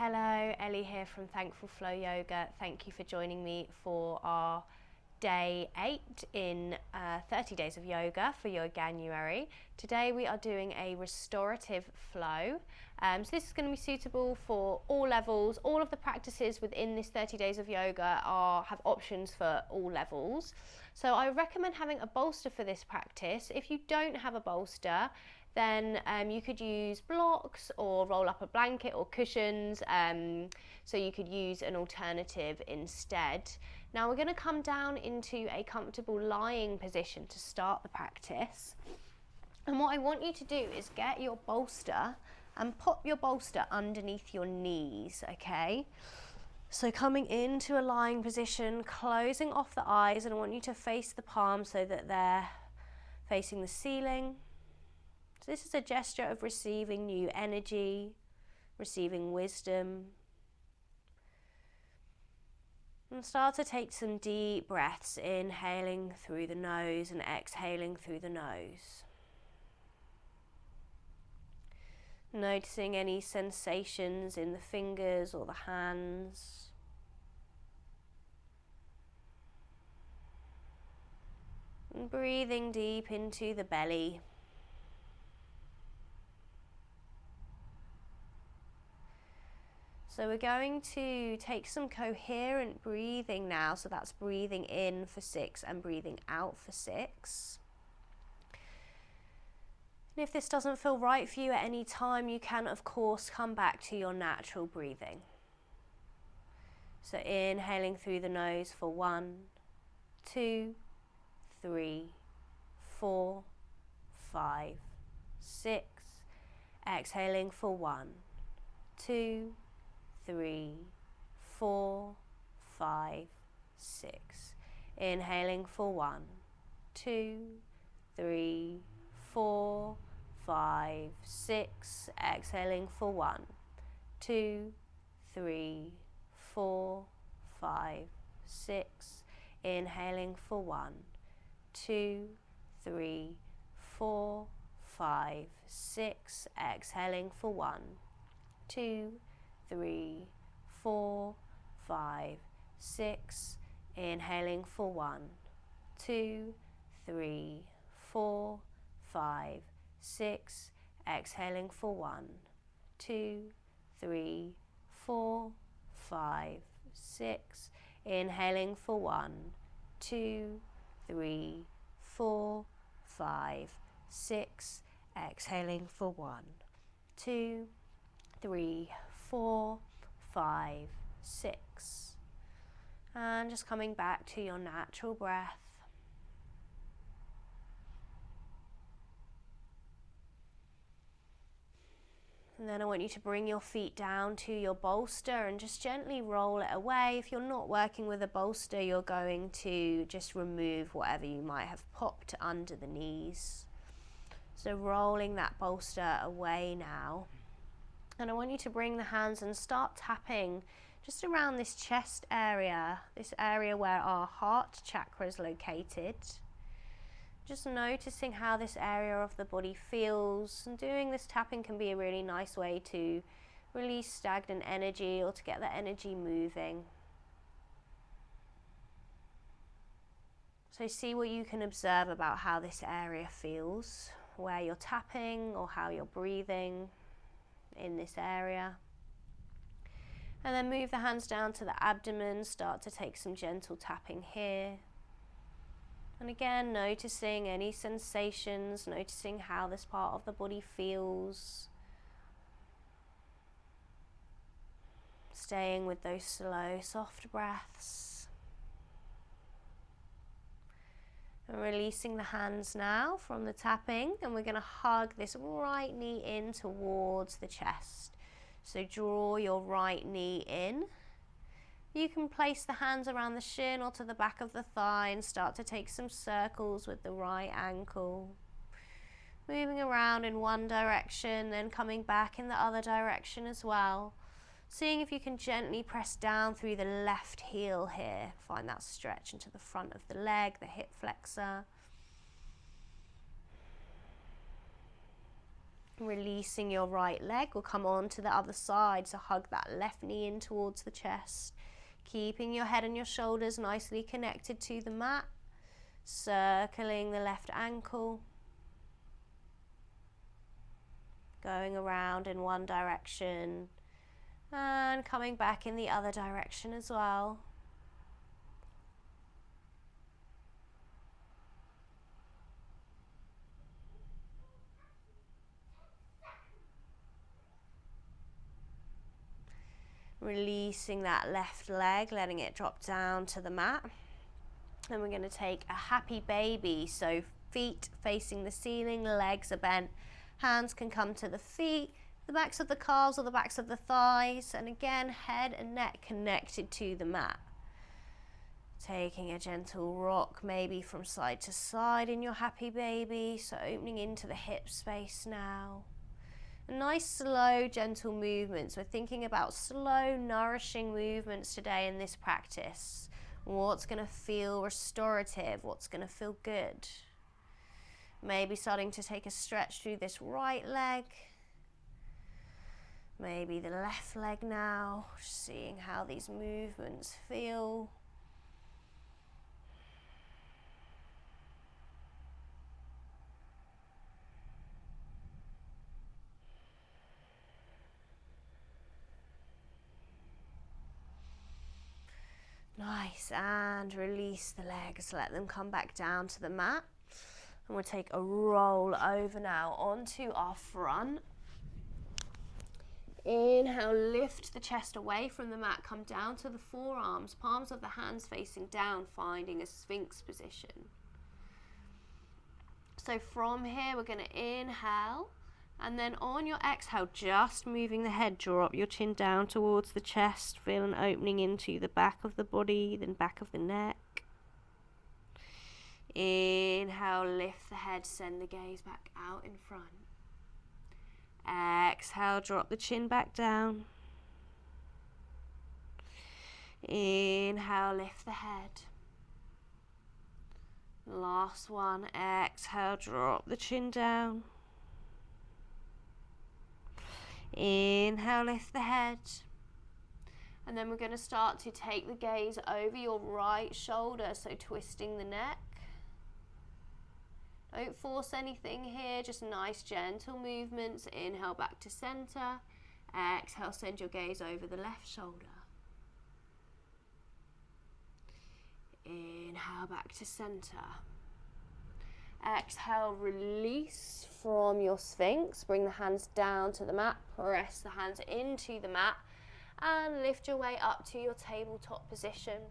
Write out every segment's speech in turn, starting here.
Hello, Elly here from Thankful Flow Yoga. Thank you for joining me for our day 8 in 30 days of yoga for Yoganuary. Today we are doing a restorative flow. So this is going to be suitable for all levels. All of the practices within this 30 days of yoga have options for all levels. So I recommend having a bolster for this practice. If you don't have a bolster, then you could use blocks or roll up a blanket or cushions, so you could use an alternative instead. Now we're going to come down into a comfortable lying position to start the practice. And what I want you to do is get your bolster and pop your bolster underneath your knees, okay? So coming into a lying position, closing off the eyes, and I want you to face the palms so that they're facing the ceiling. So this is a gesture of receiving new energy, receiving wisdom. And start to take some deep breaths, inhaling through the nose and exhaling through the nose. Noticing any sensations in the fingers or the hands. And breathing deep into the belly. So we're going to take some coherent breathing now. So that's breathing in for 6 and breathing out for 6. And if this doesn't feel right for you at any time, you can of course come back to your natural breathing. So inhaling through the nose for 1, 2, 3, 4, 5, 6. Exhaling for 1, 2, 3, 4, 5, 6. Inhaling for 1, 2, 3, 4, 5, 6. Exhaling for 1, 2, 3, 4, 5, 6. Inhaling for 1, 2, 3, 4, 5, 6. Exhaling for 1, 2, 3, 4, 5, 6. Inhaling for 1, 2, 3, 4, 5, 6. Exhaling for 1, 2, 3, 4, 5, 6. Inhaling for 1, 2, 3, 4, 5, 6. Exhaling for 1, 2, 3, 4, 5, 6. And just coming back to your natural breath. And then I want you to bring your feet down to your bolster and just gently roll it away. If you're not working with a bolster, you're going to just remove whatever you might have popped under the knees. So rolling that bolster away now. And I want you to bring the hands and start tapping just around this chest area, this area where our heart chakra is located. Just noticing how this area of the body feels, and doing this tapping can be a really nice way to release stagnant energy or to get the energy moving. So see what you can observe about how this area feels, where you're tapping or how you're breathing in this area. And then move the hands down to the abdomen, start to take some gentle tapping here. And again, noticing any sensations, noticing how this part of the body feels. Staying with those slow, soft breaths. And releasing the hands now from the tapping, and we're going to hug this right knee in towards the chest. So draw your right knee in. You can place the hands around the shin or to the back of the thigh and start to take some circles with the right ankle. Moving around in one direction, then coming back in the other direction as well. Seeing if you can gently press down through the left heel here. Find that stretch into the front of the leg, the hip flexor. Releasing your right leg, we'll come on to the other side, so hug that left knee in towards the chest, keeping your head and your shoulders nicely connected to the mat, circling the left ankle, going around in one direction and coming back in the other direction as well. Releasing that left leg, letting it drop down to the mat. And we're going to take a happy baby, so feet facing the ceiling, legs are bent, hands can come to the feet, the backs of the calves or the backs of the thighs, and again head and neck connected to the mat. Taking a gentle rock maybe from side to side in your happy baby, so opening into the hip space now. Nice slow gentle movements. We're thinking about slow nourishing movements today in this practice. What's going to feel restorative, what's going to feel good. Maybe starting to take a stretch through this right leg, maybe the left leg now, seeing how these movements feel. Nice, and release the legs, let them come back down to the mat. And we'll take a roll over now onto our front. Inhale, lift the chest away from the mat, come down to the forearms, palms of the hands facing down, finding a Sphinx position. So from here, we're going to inhale, and then on your exhale, just moving the head, drop your chin down towards the chest, feel an opening into the back of the body, then back of the neck. Inhale, lift the head, send the gaze back out in front. Exhale, drop the chin back down. Inhale, lift the head. Last one, exhale, drop the chin down. Inhale, lift the head. And then we're going to start to take the gaze over your right shoulder, so twisting the neck. Don't force anything here, just nice gentle movements. Inhale back to center. Exhale, send your gaze over the left shoulder. Inhale back to center. Exhale, release from your Sphinx. Bring the hands down to the mat. Press the hands into the mat and lift your way up to your tabletop position.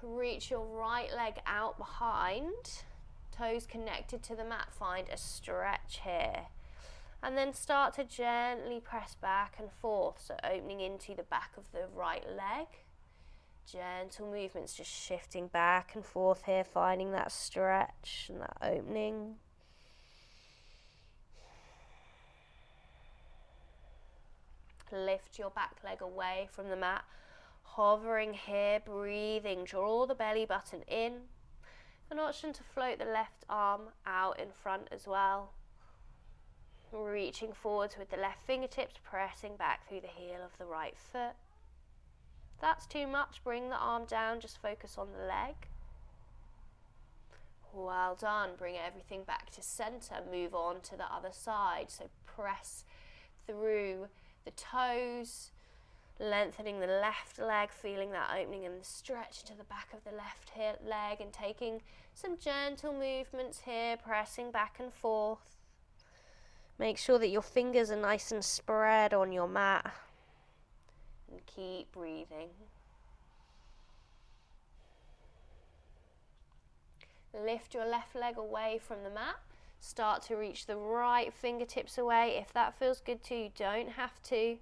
Reach your right leg out behind, toes connected to the mat, find a stretch here. And then start to gently press back and forth, so opening into the back of the right leg. Gentle movements, just shifting back and forth here, finding that stretch and that opening. Lift your back leg away from the mat. Hovering here, breathing, draw the belly button in. An option to float the left arm out in front as well. Reaching forwards with the left fingertips, pressing back through the heel of the right foot. If that's too much, bring the arm down, just focus on the leg. Well done, bring everything back to center, move on to the other side. So press through the toes, lengthening the left leg, feeling that opening and stretch into the back of the left leg, and taking some gentle movements here, pressing back and forth. Make sure that your fingers are nice and spread on your mat, and keep breathing. Lift your left leg away from the mat. Start to reach the right fingertips away. If that feels good to you, you don't have to.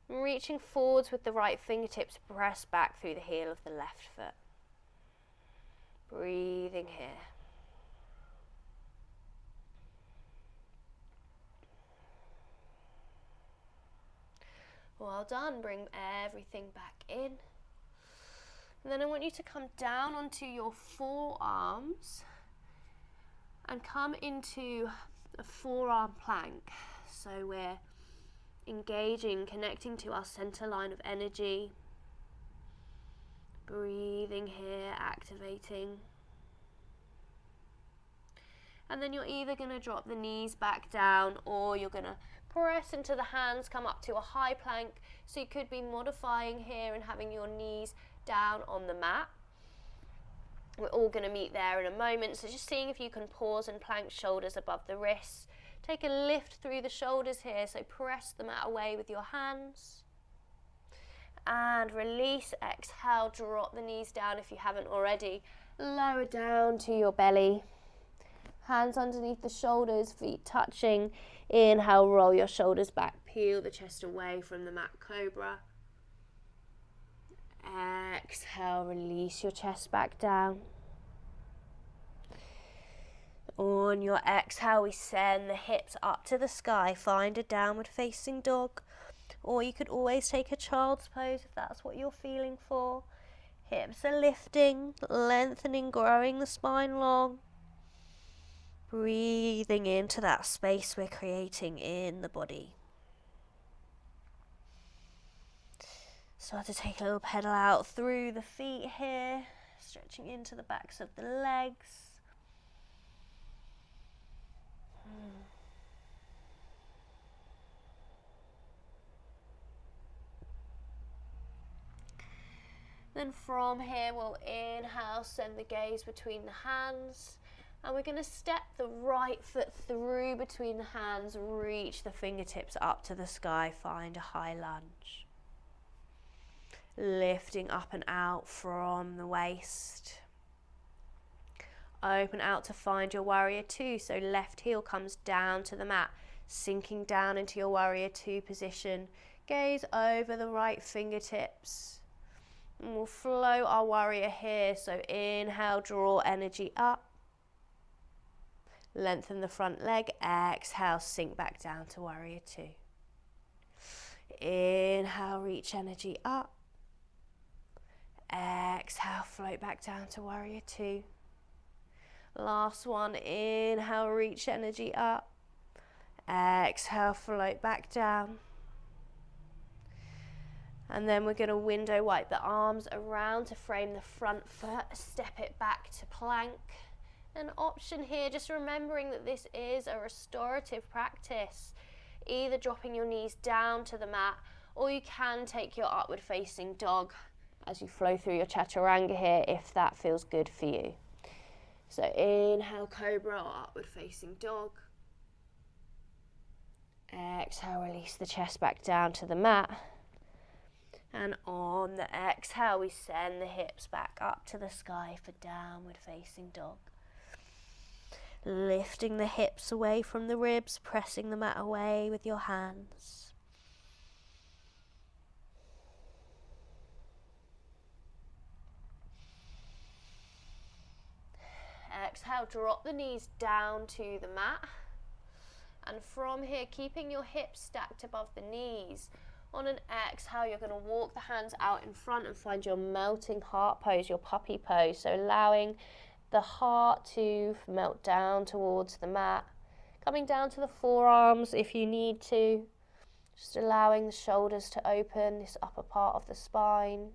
Reaching forwards with the right fingertips, press back through the heel of the left foot. Breathing here. Well done, bring everything back in. And then I want you to come down onto your forearms and come into a forearm plank. So we're engaging, connecting to our center line of energy. Breathing here, activating. And then you're either going to drop the knees back down, or you're going to press into the hands, come up to a high plank. So you could be modifying here and having your knees down on the mat. We're all going to meet there in a moment. So just seeing if you can pause and plank shoulders above the wrists. Take a lift through the shoulders here. So press the mat away with your hands. And release, exhale, drop the knees down if you haven't already. Lower down to your belly. Hands underneath the shoulders, feet touching. Inhale, roll your shoulders back. Peel the chest away from the mat, cobra. Exhale, release your chest back down. On your exhale, we send the hips up to the sky. Find a downward facing dog. Or you could always take a child's pose if that's what you're feeling for. Hips are lifting, lengthening, growing the spine long. Breathing into that space we're creating in the body. Start to take a little pedal out through the feet here, stretching into the backs of the legs. Then from here we'll inhale, send the gaze between the hands. And we're going to step the right foot through between the hands, reach the fingertips up to the sky, find a high lunge. Lifting up and out from the waist. Open out to find your warrior two. So left heel comes down to the mat, sinking down into your warrior two position. Gaze over the right fingertips. And we'll flow our warrior here. So inhale, draw energy up. Lengthen the front leg. Exhale, sink back down to warrior two. Inhale, reach energy up. Exhale, float back down to warrior two. Last one, inhale, reach energy up. Exhale, float back down. And then we're going to window wipe the arms around to frame the front foot, step it back to plank. An option here, just remembering that this is a restorative practice. Either dropping your knees down to the mat, or you can take your upward facing dog as you flow through your chaturanga here, if that feels good for you. So inhale, cobra or upward facing dog. Exhale, release the chest back down to the mat. And on the exhale, we send the hips back up to the sky for downward facing dog. Lifting the hips away from the ribs, pressing the mat away with your hands. Exhale, drop the knees down to the mat. And from here, keeping your hips stacked above the knees. On an exhale, you're going to walk the hands out in front and find your melting heart pose, your puppy pose. So allowing the heart to melt down towards the mat. Coming down to the forearms if you need to. Just allowing the shoulders to open, this upper part of the spine.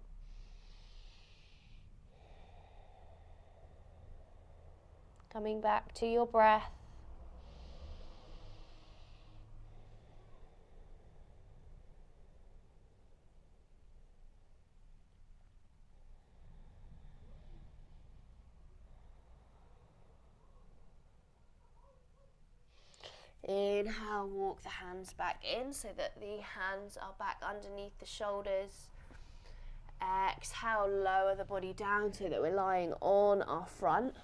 Coming back to your breath. Inhale, walk the hands back in so that the hands are back underneath the shoulders. Exhale, lower the body down so that we're lying on our front.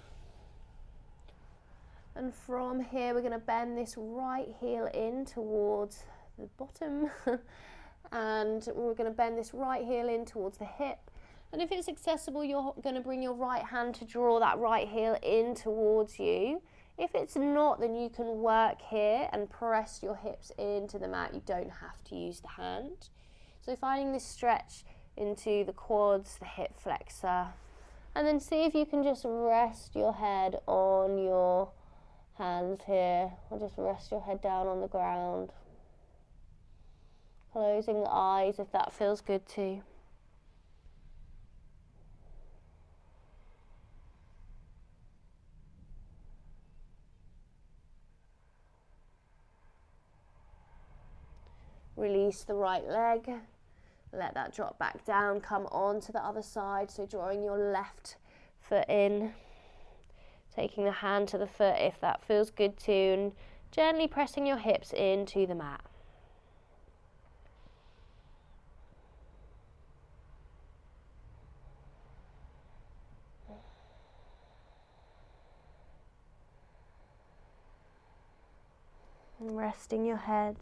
And from here, we're going to bend this right heel in towards the bottom. And we're going to bend this right heel in towards the hip. And if it's accessible, you're going to bring your right hand to draw that right heel in towards you. If it's not, then you can work here and press your hips into the mat. You don't have to use the hand. So finding this stretch into the quads, the hip flexor. And then see if you can just rest your head on your hands here, or just rest your head down on the ground. Closing the eyes if that feels good too. Release the right leg. Let that drop back down, come on to the other side, so drawing your left foot in, taking the hand to the foot if that feels good too, and gently pressing your hips into the mat. And resting your head.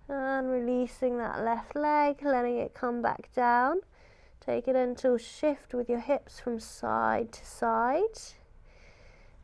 And releasing that left leg, letting it come back down. Take a gentle shift with your hips from side to side.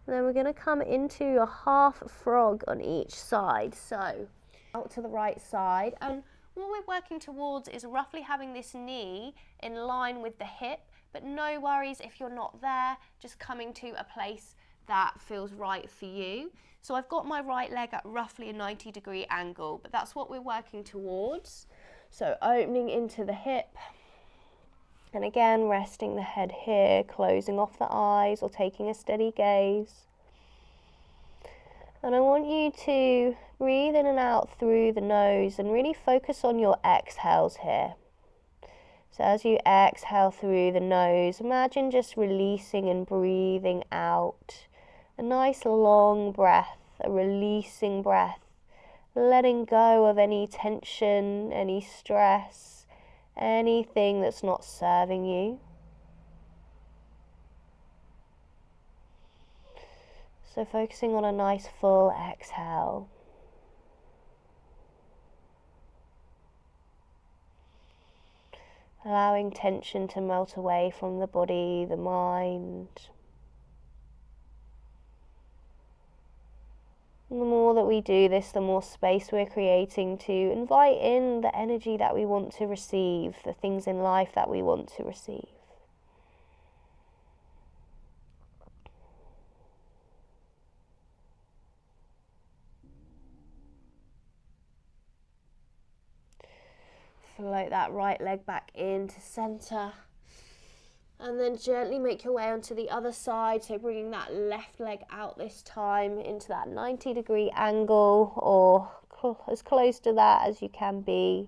And then we're going to come into a half frog on each side. So out to the right side. And what we're working towards is roughly having this knee in line with the hip. But no worries if you're not there, just coming to a place that feels right for you. So I've got my right leg at roughly a 90-degree angle, but that's what we're working towards. So opening into the hip, and again resting the head here, closing off the eyes or taking a steady gaze. And I want you to breathe in and out through the nose and really focus on your exhales here. So as you exhale through the nose, imagine just releasing and breathing out. A nice long breath, a releasing breath, letting go of any tension, any stress, anything that's not serving you. So focusing on a nice full exhale. Allowing tension to melt away from the body, the mind. And the more that we do this, the more space we're creating to invite in the energy that we want to receive, the things in life that we want to receive. Float that right leg back into center. And then gently make your way onto the other side, so bringing that left leg out this time into that 90-degree angle, or as close to that as you can be.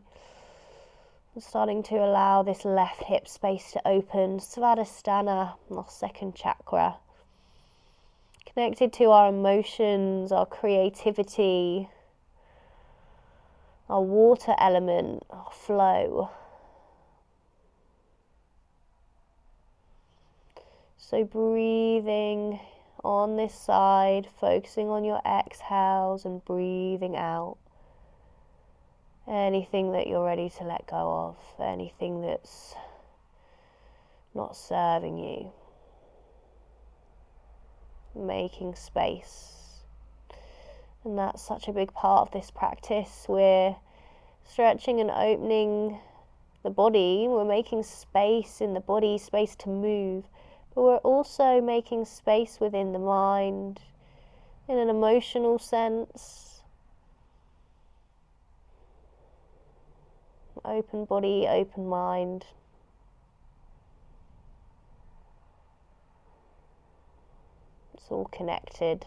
And starting to allow this left hip space to open, Svadhisthana, our second chakra. Connected to our emotions, our creativity, our water element, our flow. So breathing on this side, focusing on your exhales and breathing out. Anything that you're ready to let go of, anything that's not serving you. Making space. And that's such a big part of this practice. We're stretching and opening the body. We're making space in the body, space to move. But we're also making space within the mind, in an emotional sense. Open body, open mind. It's all connected.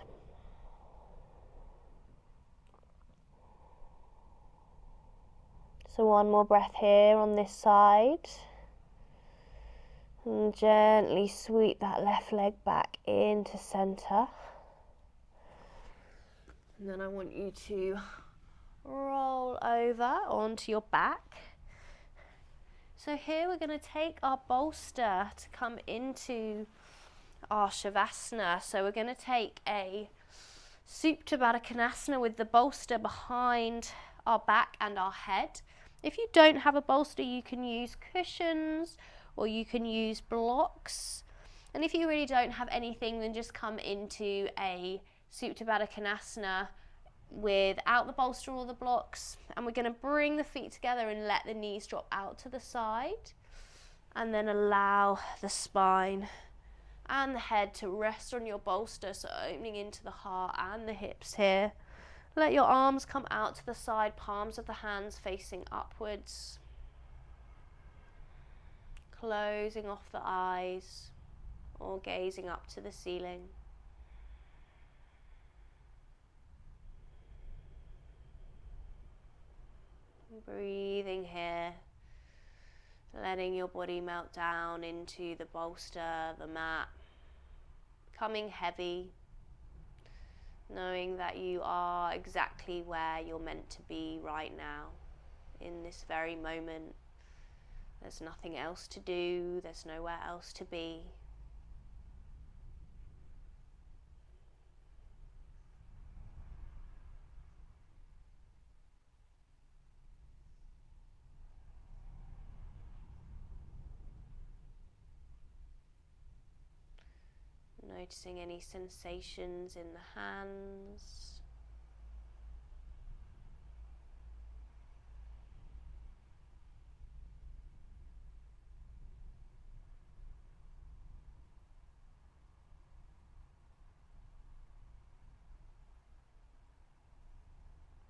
So one more breath here on this side. And gently sweep that left leg back into center. And then I want you to roll over onto your back. So here we're going to take our bolster to come into our Shavasana. So we're going to take a Supta Baddha Konasana with the bolster behind our back and our head. If you don't have a bolster, you can use cushions or you can use blocks. And if you really don't have anything, then just come into a Supta Baddha Konasana without the bolster or the blocks. And we're going to bring the feet together and let the knees drop out to the side. And then allow the spine and the head to rest on your bolster, so opening into the heart and the hips here. Let your arms come out to the side, palms of the hands facing upwards. Closing off the eyes or gazing up to the ceiling. Breathing here. Letting your body melt down into the bolster, the mat, becoming heavy, knowing that you are exactly where you're meant to be right now, in this very moment. There's nothing else to do, there's nowhere else to be. Noticing any sensations in the hands.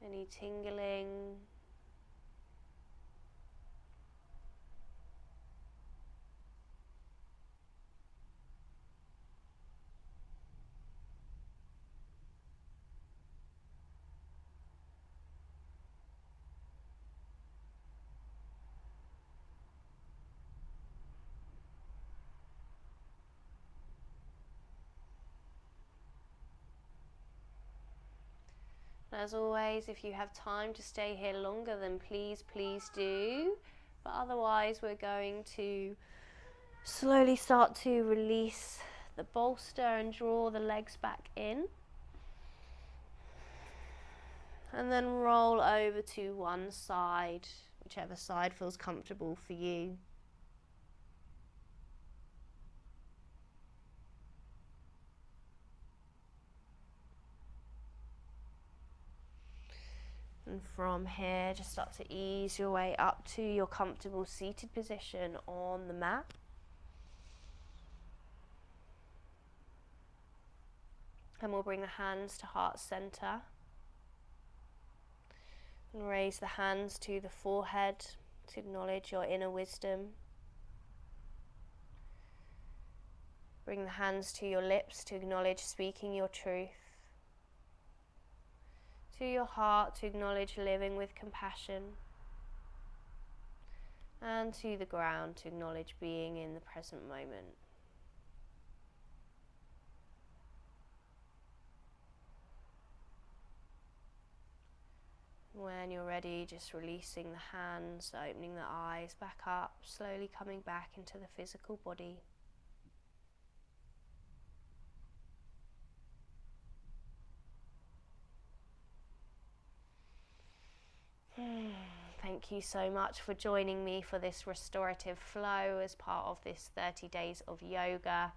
Any tingling. As always, if you have time to stay here longer, then please do. But otherwise, we're going to slowly start to release the bolster and draw the legs back in. And then roll over to one side, whichever side feels comfortable for you. And from here, just start to ease your way up to your comfortable seated position on the mat. And we'll bring the hands to heart center. And raise the hands to the forehead to acknowledge your inner wisdom. Bring the hands to your lips to acknowledge speaking your truth. To your heart to acknowledge living with compassion. And to the ground to acknowledge being in the present moment. When you're ready, just releasing the hands, opening the eyes back up, slowly coming back into the physical body. Thank you so much for joining me for this restorative flow as part of this 30 days of yoga.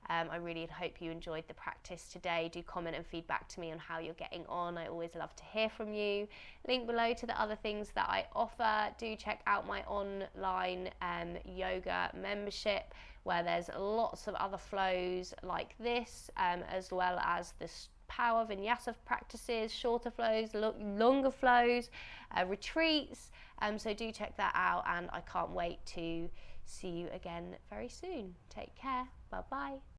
I really hope you enjoyed the practice today. Do comment and feedback to me on how you're getting on. I always love to hear from you. Link below to the other things that I offer. Do check out my online yoga membership, where there's lots of other flows like this, as well as this power vinyasa practices, shorter flows, longer flows, retreats. So do check that out, and I can't wait to see you again very soon. Take care. Bye bye.